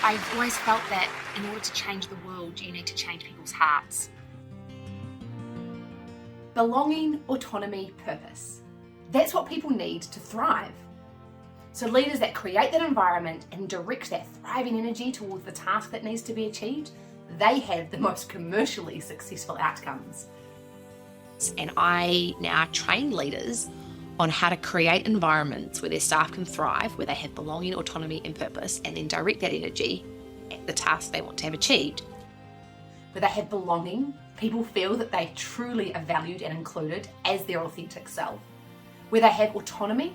I've always felt that in order to change the world, you need to change people's hearts. Belonging, autonomy, purpose. That's what people need to thrive. So leaders that create that environment and direct that thriving energy towards the task that needs to be achieved, they have the most commercially successful outcomes. And I now train leaders on how to create environments where their staff can thrive, where they have belonging, autonomy and purpose, and then direct that energy at the task they want to have achieved. Where they have belonging, people feel that they truly are valued and included as their authentic self. Where they have autonomy,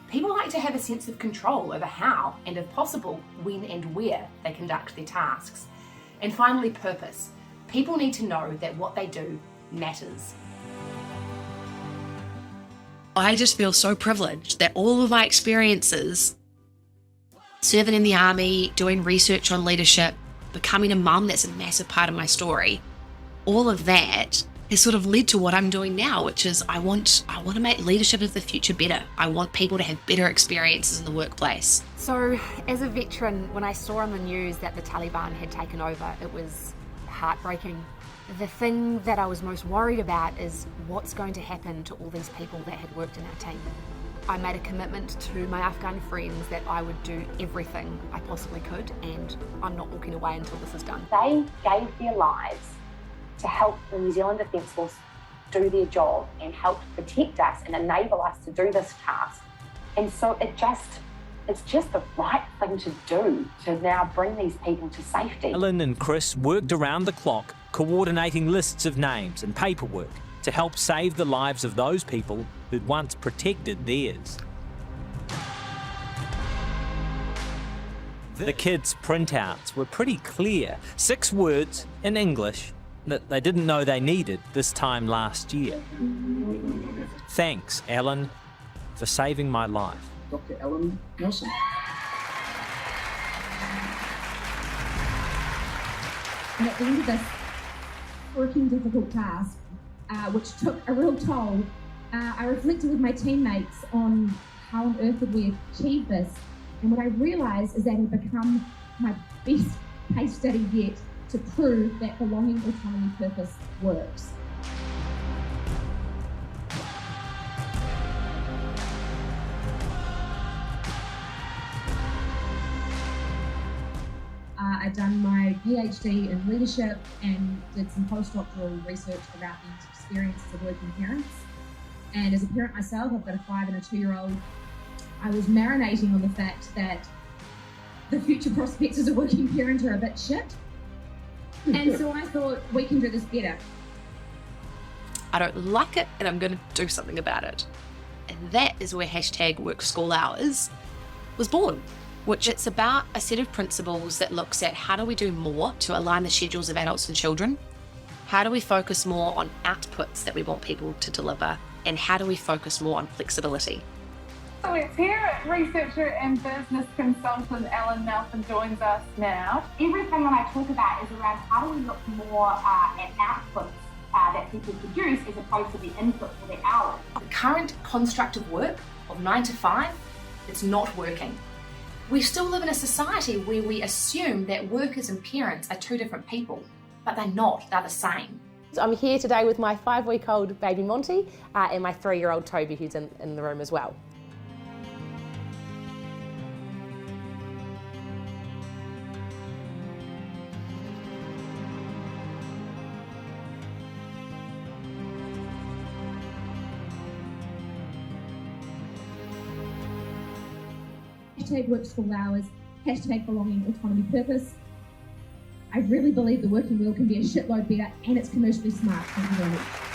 people like to have a sense of control over how, and if possible, when and where they conduct their tasks. And finally, purpose. People need to know that what they do matters. I just feel so privileged that all of my experiences, serving in the army, doing research on leadership, becoming a mum, that's a massive part of my story, all of that has sort of led to what I'm doing now, which is I want to make leadership of the future better. I want people to have better experiences in the workplace. So as a veteran, when I saw on the news that the Taliban had taken over, it was heartbreaking. The thing that I was most worried about is what's going to happen to all these people that had worked in our team. I made a commitment to my Afghan friends that I would do everything I possibly could, and I'm not walking away until this is done. They gave their lives to help the New Zealand Defence Force do their job and help protect us and enable us to do this task. And so it's just the right thing to do to now bring these people to safety. Ellen and Chris worked around the clock, coordinating lists of names and paperwork to help save the lives of those people who'd once protected theirs. The kids' printouts were pretty clear. 6 words in English that they didn't know they needed this time last year. Thanks, Ellen, for saving my life. Dr. Ellen Nelson. And at the end of this working difficult task, which took a real toll, I reflected with my teammates on how on earth would we achieve this. And what I realised is that it had become my best case study yet to prove that belonging, autonomy, purpose works. I'd done my PhD in leadership and did some postdoctoral research about the experiences of working parents. And as a parent myself, I've got a 5 and a 2-year-old. I was marinating on the fact that the future prospects as a working parent are a bit shit. And so I thought, we can do this better. I don't like it and I'm going to do something about it. And that is where #WorkSchoolHours was born, which it's about a set of principles that looks at how do we do more to align the schedules of adults and children? How do we focus more on outputs that we want people to deliver? And how do we focus more on flexibility? So it's here, researcher and business consultant Ellen Nelson joins us now. Everything that I talk about is around how do we look more at outputs that people produce as opposed to the input for their hours. The current construct of work of 9 to 5, it's not working. We still live in a society where we assume that workers and parents are 2 different people, but they're not, they're the same. So I'm here today with my 5-week-old baby Monty and my 3-year-old Toby, who's in the room as well. #WorkSchoolHours, #belonging, autonomy, purpose. I really believe the working world can be a shitload better and it's commercially smart. Thank you very much.